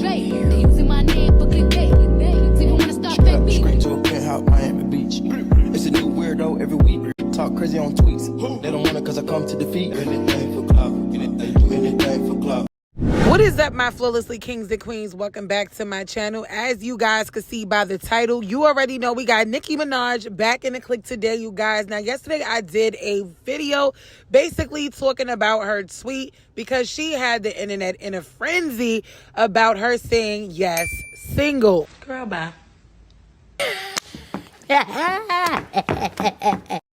straight. They using my name for clickbait. See, you wanna start fake beef. Straight to a penthouse, Miami Beach. It's a new weirdo every week. Talk crazy on tweets. They don't want it cause I come to defeat. Anything for clout. Anything for clout. What is up, my flawlessly kings and queens? Welcome back to my channel. As you guys can see by the title, you already know we got Nicki Minaj back in the click today, you guys. Now, yesterday I did a video basically talking about her tweet because she had the internet in a frenzy about her saying, yes, single. Girl, bye.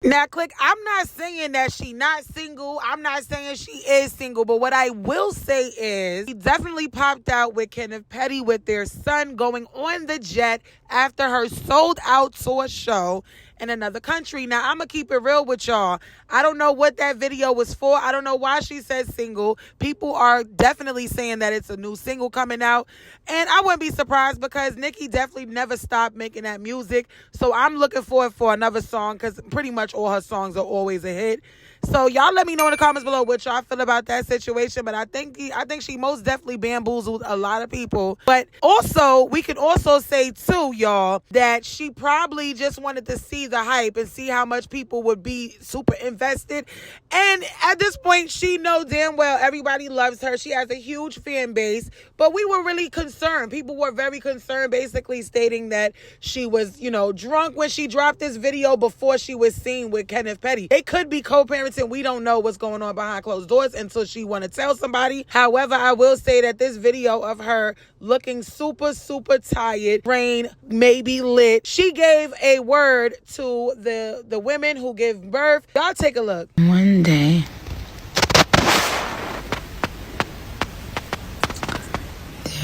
Now, click, I'm not saying that she not single. I'm not saying she is single. But what I will say is she definitely popped out with Kenneth Petty with their son going on the jet after her sold-out tour show in another country. Now, I'm going to keep it real with y'all. I don't know what that video was for. I don't know why she said single. People are definitely saying that it's a new single coming out. And I wouldn't be surprised because Nicki definitely never stopped making that music. So I'm looking forward for another song because pretty much all her songs are always a hit. So y'all let me know in the comments below what y'all feel about that situation. But I think she most definitely bamboozled a lot of people. But also, we could also say too, y'all, that she probably just wanted to see the hype and see how much people would be super invested. And at this point, she know damn well everybody loves her. She has a huge fan base. But we were really concerned. People were very concerned, basically stating that she was, drunk when she dropped this video before she was seen with Kenneth Petty. They could be co-parenting. We don't know what's going on behind closed doors until she want to tell somebody. However, I will say that this video of her looking super, super tired, brain maybe lit, she gave a word to the women who give birth. Y'all take a look. One day,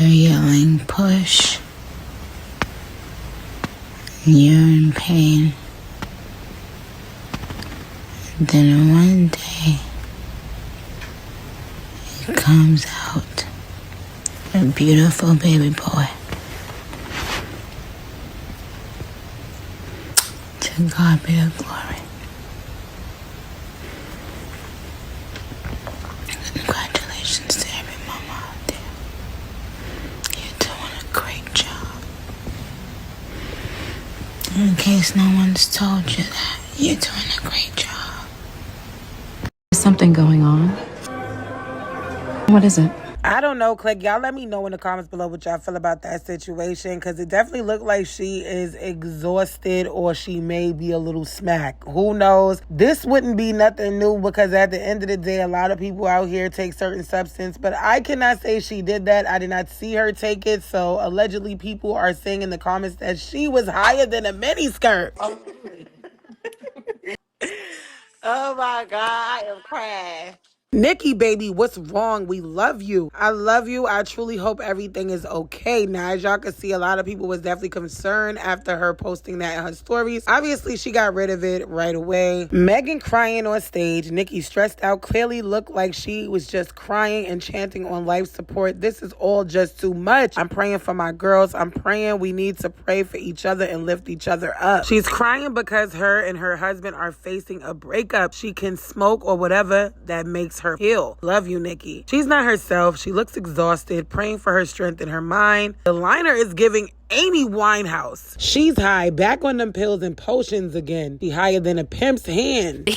they're yelling, push. You're in pain. Then one day, it comes out a beautiful baby boy. To God be the glory. Congratulations to every mama out there. You're doing a great job. In case no one's told you that, you're doing a great job. Something going on. What is it? I don't know, click. Y'all let me know in the comments below what y'all feel about that situation because it definitely looked like she is exhausted or she may be a little smack. Who knows? This wouldn't be nothing new because at the end of the day, a lot of people out here take certain substance, but I cannot say she did that. I did not see her take it. So allegedly people are saying in the comments that she was higher than a miniskirt. Oh my God, I am crying. Nicki, baby, what's wrong? We love you. I love you. I truly hope everything is okay. Now, as y'all can see, a lot of people was definitely concerned after her posting that in her stories. Obviously, she got rid of it right away. Megan crying on stage. Nicki stressed out. Clearly looked like she was just crying and chanting on life support. This is all just too much. I'm praying for my girls. I'm praying we need to pray for each other and lift each other up. She's crying because her and her husband are facing a breakup. She can smoke or whatever that makes her heal. Love you, Nicki. She's not herself. She looks exhausted, praying for her strength in her mind. The liner is giving Amy Winehouse. She's high, back on them pills and potions again. She higher than a pimp's hand.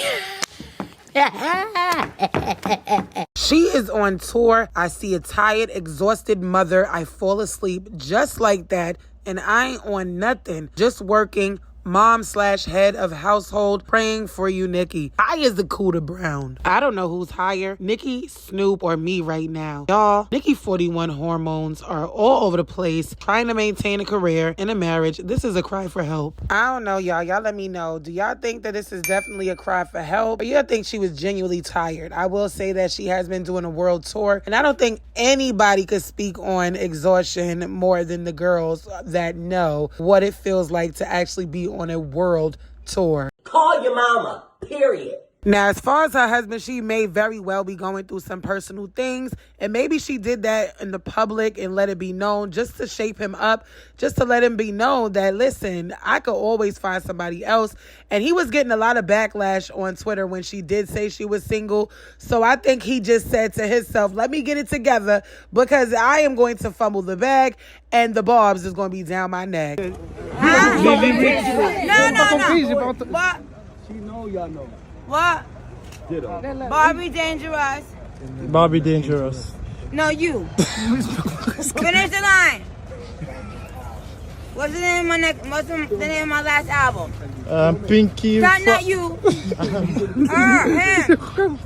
She is on tour. I see a tired, exhausted mother. I fall asleep just like that. And I ain't on nothing. Just working. Mom/head of household, praying for you, Nicki. High as the Cooter Brown. I don't know who's higher, Nicki, Snoop, or me right now. Y'all, Nicki 41 hormones are all over the place, trying to maintain a career and a marriage. This is a cry for help. I don't know, y'all. Y'all let me know. Do y'all think that this is definitely a cry for help? Or y'all think she was genuinely tired? I will say that she has been doing a world tour, and I don't think anybody could speak on exhaustion more than the girls that know what it feels like to actually be on a world tour. Call your mama, period. Now, as far as her husband, she may very well be going through some personal things. And maybe she did that in the public and let it be known just to shape him up, just to let him be known that, listen, I could always find somebody else. And he was getting a lot of backlash on Twitter when she did say she was single. So I think he just said to himself, let me get it together because I am going to fumble the bag and the barbs is going to be down my neck. No. What? She know y'all know. What? Barbie Dangerous. Bobby Dangerous. No, you. Finish the line. What's the name of my what's the name of my last album? Pinky. Not you. Him.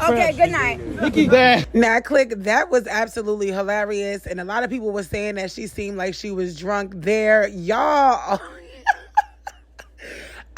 Okay, good night. Nikki there. Now, Click, that was absolutely hilarious. And a lot of people were saying that she seemed like she was drunk there. Y'all...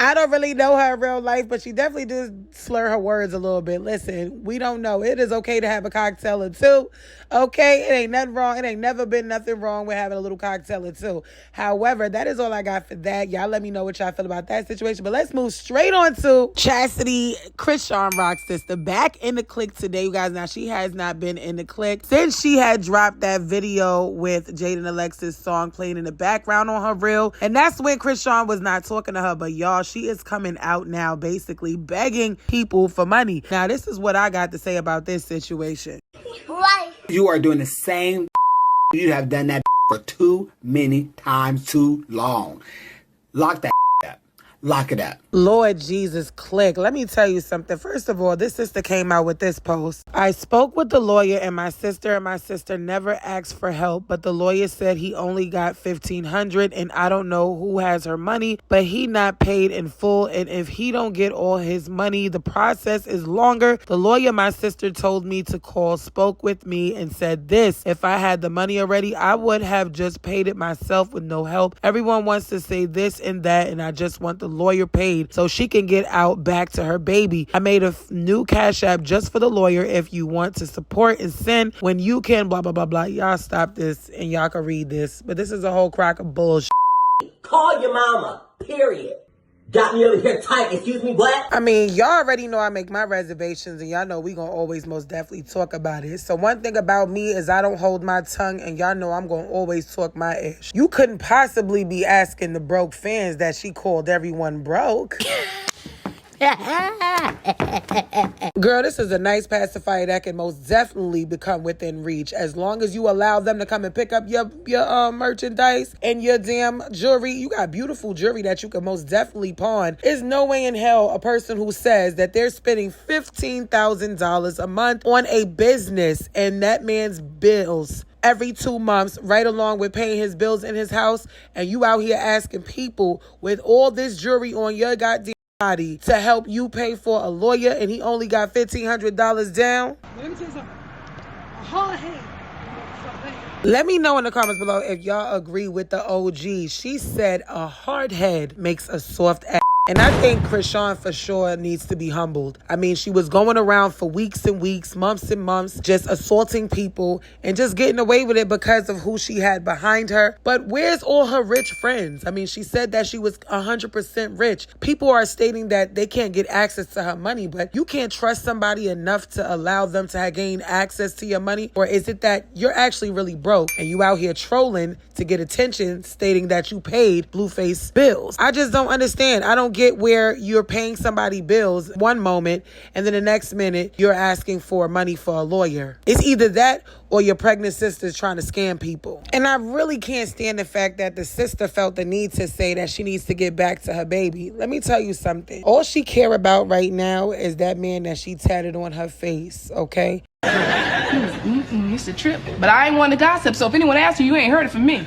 I don't really know her in real life, but she definitely did slur her words a little bit. Listen, we don't know. It is okay to have a cocktail or two. Okay? It ain't nothing wrong. It ain't never been nothing wrong with having a little cocktail or two. However, that is all I got for that. Y'all let me know what y'all feel about that situation. But let's move straight on to Chastity, Chrisean Rock's sister, back in the clique today, you guys. Now, she has not been in the clique since she had dropped that video with Jaden Alexis' song playing in the background on her reel. And that's when Chrisean was not talking to her. But y'all, she is coming out now basically begging people for money. Now, this is what I got to say about this situation. You are doing the same. You have done that for too many times too long. Lock that up. Lock it up. Lord Jesus, Click. Let me tell you something. First of all, this sister came out with this post. I spoke with the lawyer and my sister never asked for help, but the lawyer said he only got $1,500 and I don't know who has her money, but he not paid in full. And if he don't get all his money, the process is longer. The lawyer my sister told me to call spoke with me and said this: if I had the money already, I would have just paid it myself with no help. Everyone wants to say this and that, and I just want the lawyer paid so she can get out back to her baby. I made a new Cash App just for the lawyer if you want to support and send when you can, blah, blah, blah, blah. Y'all stop this and y'all can read this. But this is a whole crock of bullshit. Call your mama, period. Got me over here tight, excuse me, what? I mean, y'all already know I make my reservations, and y'all know we gonna always most definitely talk about it. So one thing about me is I don't hold my tongue, and y'all know I'm gonna always talk my ish. You couldn't possibly be asking the broke fans that she called everyone broke. Girl, this is a nice pacifier that can most definitely become within reach as long as you allow them to come and pick up your merchandise and your damn jewelry. You got beautiful jewelry that you can most definitely pawn. There's no way in hell a person who says that they're spending $15,000 a month on a business and that man's bills every 2 months, right along with paying his bills in his house, and you out here asking people with all this jewelry on your goddamn body to help you pay for a lawyer, and he only got $1,500 down. Let me tell you something. A hard head. Let me know in the comments below if y'all agree with the OG. She said a hard head makes a soft ass. And I think Chrisean for sure needs to be humbled. I mean, she was going around for weeks and weeks, months and months, just assaulting people and just getting away with it because of who she had behind her. But where's all her rich friends? I mean, she said that she was 100% rich. People are stating that they can't get access to her money, but you can't trust somebody enough to allow them to gain access to your money? Or is it that you're actually really broke and you out here trolling to get attention, stating that you paid Blueface bills? I just don't understand. I don't get where you're paying somebody bills one moment and then the next minute you're asking for money for a lawyer. It's either that or your pregnant sister's trying to scam people. And I really can't stand the fact that the sister felt the need to say that she needs to get back to her baby. Let me tell you something. All she care about right now is that man that she tatted on her face, okay? It's a trip. But I ain't one to gossip, so if anyone asks you ain't heard it from me.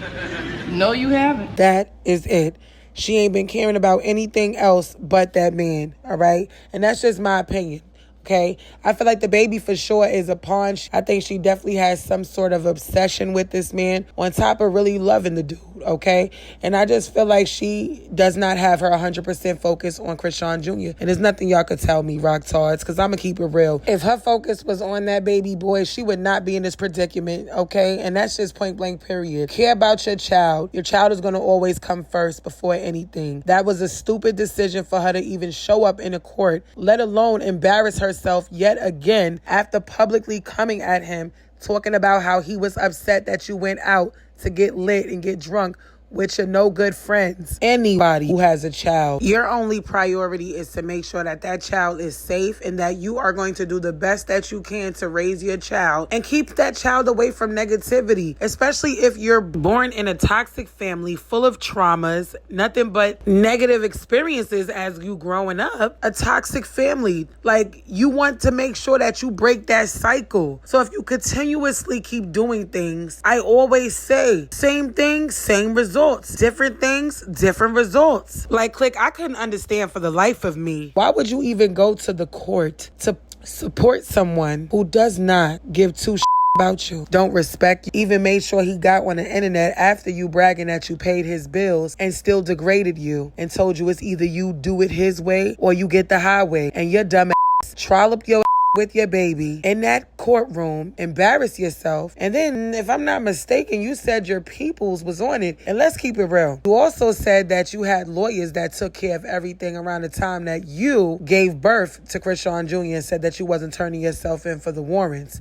No, you haven't. That is it. She ain't been caring about anything else but that man, all right? And that's just my opinion. Okay, I feel like the baby for sure is a pawn. I think she definitely has some sort of obsession with this man on top of really loving the dude, okay? And I just feel like she does not have her 100% focus on Chrisean Jr. And there's nothing y'all could tell me, Rock Tards, because I'm going to keep it real. If her focus was on that baby boy, she would not be in this predicament, okay? And that's just point blank, period. Care about your child. Your child is going to always come first before anything. That was a stupid decision for her to even show up in a court, let alone embarrass herself yet again after publicly coming at him, talking about how he was upset that you went out to get lit and get drunk with your no good friends. Anybody who has a child, your only priority is to make sure that that child is safe and that you are going to do the best that you can to raise your child and keep that child away from negativity, especially if you're born in a toxic family full of traumas, nothing but negative experiences as you growing up, a toxic family. Like, you want to make sure that you break that cycle. So if you continuously keep doing things, I always say, same thing, same result. Different things, different results. Like, Click, I couldn't understand for the life of me, why would you even go to the court to support someone who does not give two about you, don't respect you, even made sure he got on the internet after you bragging that you paid his bills and still degraded you and told you it's either you do it his way or you get the highway, and your dumb ass trollop your with your baby in that courtroom, embarrass yourself, and then, if I'm not mistaken, you said your peoples was on it. And let's keep it real, you also said that you had lawyers that took care of everything around the time that you gave birth to Chrisean Jr. and said that you wasn't turning yourself in for the warrants.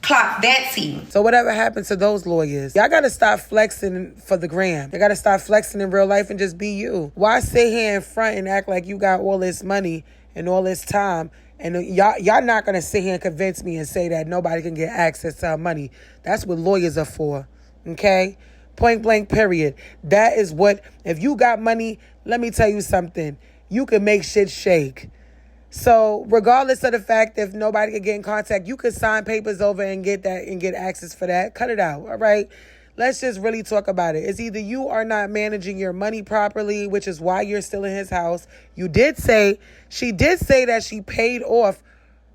Clock that scene. So whatever happened to those lawyers? Y'all gotta stop flexing for the gram. You gotta stop flexing in real life and just be you. Why sit here in front and act like you got all this money and all this time? And y'all not going to sit here and convince me and say that nobody can get access to our money. That's what lawyers are for, okay? Point blank, period. That is what, if you got money, let me tell you something. You can make shit shake. So regardless of the fact if nobody can get in contact, you could sign papers over and get that and get access for that. Cut it out, all right? Let's just really talk about it. It's either you are not managing your money properly, which is why you're still in his house. She did say that she paid off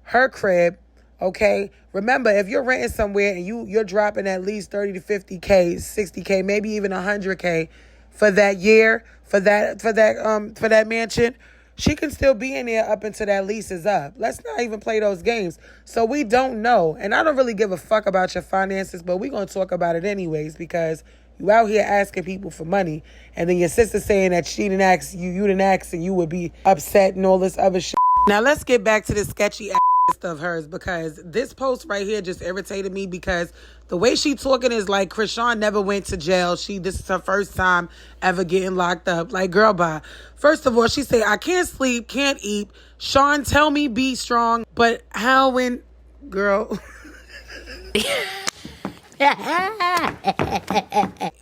her crib, okay? Remember, if you're renting somewhere and you're dropping at least 30 to 50K, 60K, maybe even 100K for that year, for that mansion, she can still be in there up until that lease is up. Let's not even play those games. So we don't know. And I don't really give a fuck about your finances, but we're going to talk about it anyways because you out here asking people for money. And then your sister saying that she didn't ask you, you didn't ask, and you would be upset and all this other shit. Now let's get back to the sketchy ass of hers, because this post right here just irritated me because the way she talking is like Chrisean never went to jail. This is her first time ever getting locked up. Like, girl, bye. First of all, she said, I can't sleep, can't eat. Sean, tell me be strong. But how when, girl...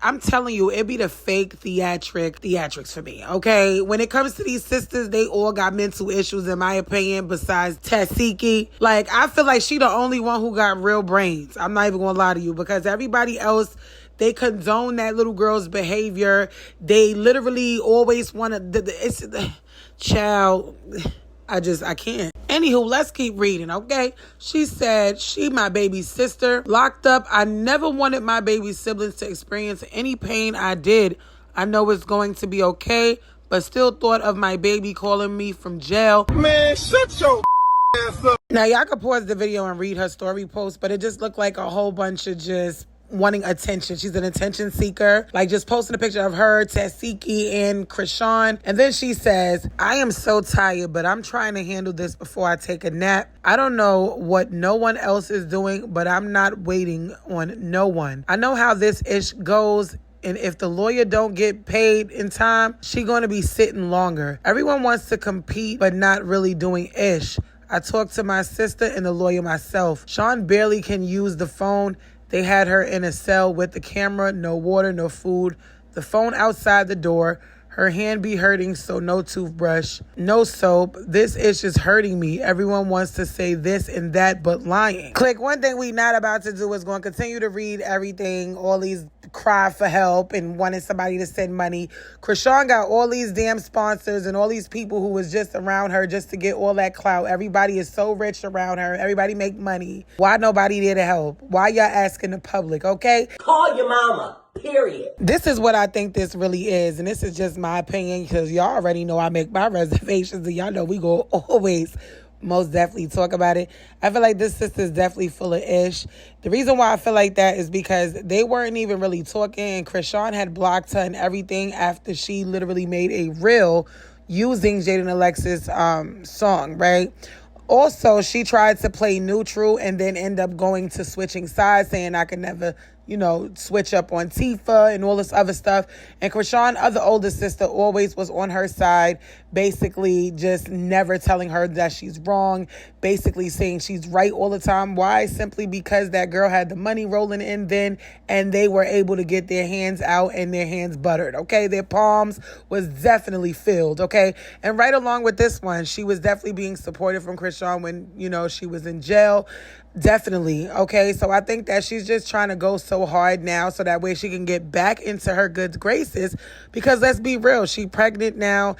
I'm telling you, it be the fake theatrics for me, okay? When it comes to these sisters, they all got mental issues, in my opinion, besides Tasiki. Like, I feel like she the only one who got real brains. I'm not even gonna lie to you, because everybody else, they condone that little girl's behavior. They literally always want to... Child... I can't. Anywho, let's keep reading, okay? She said, she my baby sister. Locked up. I never wanted my baby siblings to experience any pain I did. I know it's going to be okay, but still thought of my baby calling me from jail. Man, shut your ass up. Now, y'all can pause the video and read her story post, but it just looked like a whole bunch of just wanting attention. She's an attention seeker. Like, just posting a picture of her, Tasiki, and Chrisean. And then she says, I am so tired, but I'm trying to handle this before I take a nap. I don't know what no one else is doing, but I'm not waiting on no one. I know how this ish goes. And if the lawyer don't get paid in time, she going to be sitting longer. Everyone wants to compete, but not really doing ish. I talked to my sister and the lawyer myself. Sean barely can use the phone. They had her in a cell with the camera, no water, no food, the phone outside the door. Her hand be hurting, so no toothbrush, no soap. This ish is hurting me. Everyone wants to say this and that, but lying. Click. One thing we not about to do is going to continue to read everything, all these cry for help and wanted somebody to send money. Chrisean got all these damn sponsors and all these people who was just around her just to get all that clout. Everybody is so rich around her. Everybody make money. Why nobody there to help? Why y'all asking the public, okay? Call your mama. Period. This is what I think this really is, and this is just my opinion because y'all already know I make my reservations, and y'all know we go always most definitely talk about it. I feel like this sister is definitely full of ish. The reason why I feel like that is because they weren't even really talking, and Chrisean had blocked her and everything after she literally made a reel using Jaden Alexis' song, right? Also, she tried to play neutral and then end up going to switching sides, saying I could never, switch up on Tifa and all this other stuff. And Chrisean, other older sister, always was on her side, basically just never telling her that she's wrong, basically saying she's right all the time. Why? Simply because that girl had the money rolling in then, and they were able to get their hands out and their hands buttered, okay? Their palms was definitely filled, okay? And right along with this one, she was definitely being supported from Chrisean when, she was in jail. Definitely, okay? So I think that she's just trying to go so hard now so that way she can get back into her good graces, because let's be real, she pregnant now.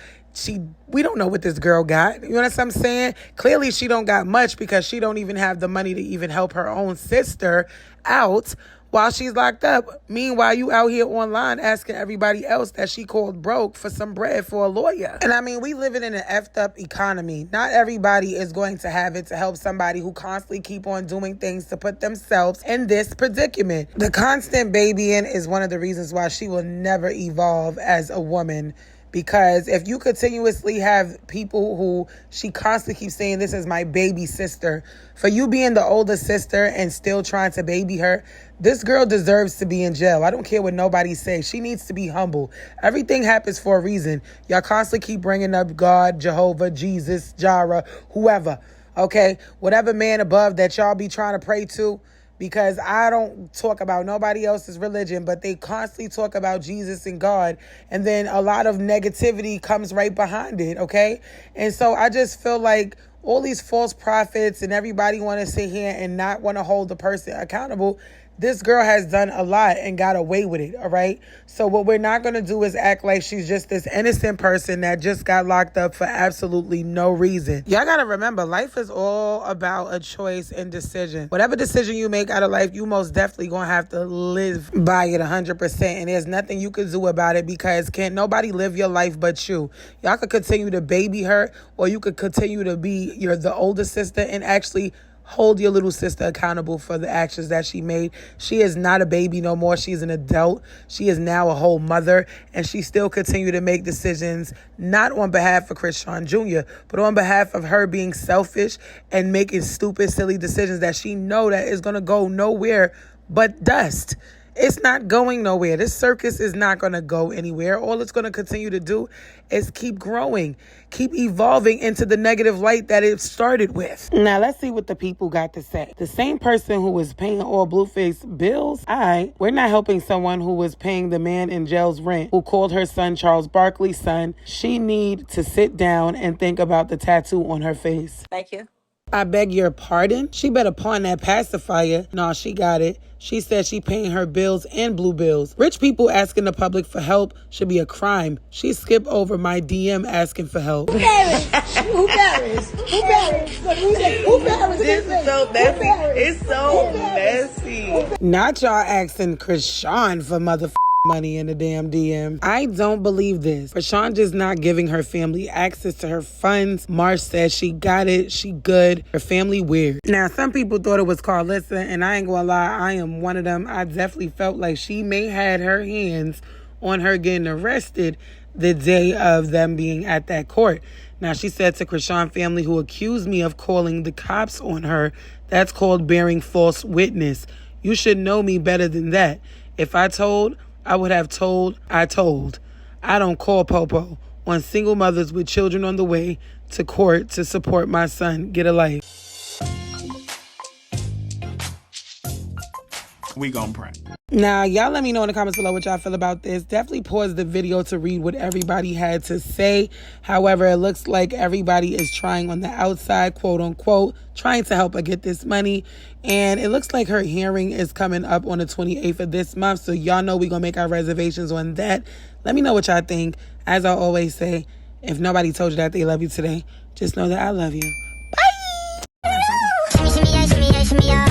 We don't know what this girl got. You know what I'm saying? Clearly she don't got much because she don't even have the money to even help her own sister out while she's locked up. Meanwhile, you out here online asking everybody else that she called broke for some bread for a lawyer. And I mean, we living in an effed up economy. Not everybody is going to have it to help somebody who constantly keep on doing things to put themselves in this predicament. The constant babying is one of the reasons why she will never evolve as a woman. Because if you continuously have people who she constantly keeps saying, this is my baby sister, for you being the older sister and still trying to baby her, this girl deserves to be in jail. I don't care what nobody says. She needs to be humble. Everything happens for a reason. Y'all constantly keep bringing up God, Jehovah, Jesus, Jireh, whoever, okay? Whatever man above that y'all be trying to pray to. Because I don't talk about nobody else's religion, but they constantly talk about Jesus and God. And then a lot of negativity comes right behind it, okay? And so I just feel like all these false prophets and everybody want to sit here and not want to hold the person accountable. This girl has done a lot and got away with it, all right? So what we're not going to do is act like she's just this innocent person that just got locked up for absolutely no reason. Y'all got to remember, life is all about a choice and decision. Whatever decision you make out of life, you most definitely going to have to live by it 100%. And there's nothing you can do about it because can't nobody live your life but you. Y'all could continue to baby her, or you could continue to be the older sister and actually hold your little sister accountable for the actions that she made. She is not a baby no more. She's an adult. She is now a whole mother, and she still continue to make decisions, not on behalf of Chrisean Jr., but on behalf of her being selfish and making stupid, silly decisions that she know that is going to go nowhere but dust. It's not going nowhere. This circus is not going to go anywhere. All it's going to continue to do is keep growing, keep evolving into the negative light that it started with. Now, let's see what the people got to say. The same person who was paying all Blueface bills, we're not helping someone who was paying the man in jail's rent, who called her son Charles Barkley's son. She need to sit down and think about the tattoo on her face. Thank you. I beg your pardon? She better pawn that pacifier. No, she got it. She said she paying her bills and blue bills. Rich people asking the public for help should be a crime. She skipped over my DM asking for help. Who Paris? Who Paris? Who Paris? Who Paris? This is so messy. It's so messy. Not y'all asking Chrisean for motherfucking money in the damn DM. I don't believe this. Chrisean just not giving her family access to her funds. Marsh says she got it. She good. Her family weird. Now, some people thought it was Karlissa, and I ain't gonna lie, I am one of them. I definitely felt like she may had her hands on her getting arrested the day of them being at that court. Now, she said to Chrisean family who accused me of calling the cops on her, that's called bearing false witness. You should know me better than that. If I told, I would have told, I told. I don't call Popo on single mothers with children on the way to court to support my son get a life. We gon' pray. Now, y'all let me know in the comments below what y'all feel about this. Definitely pause the video to read what everybody had to say. However, it looks like everybody is trying on the outside, quote unquote, trying to help her get this money. And it looks like her hearing is coming up on the 28th of this month. So y'all know we're going to make our reservations on that. Let me know what y'all think. As I always say, if nobody told you that they love you today, just know that I love you. Bye!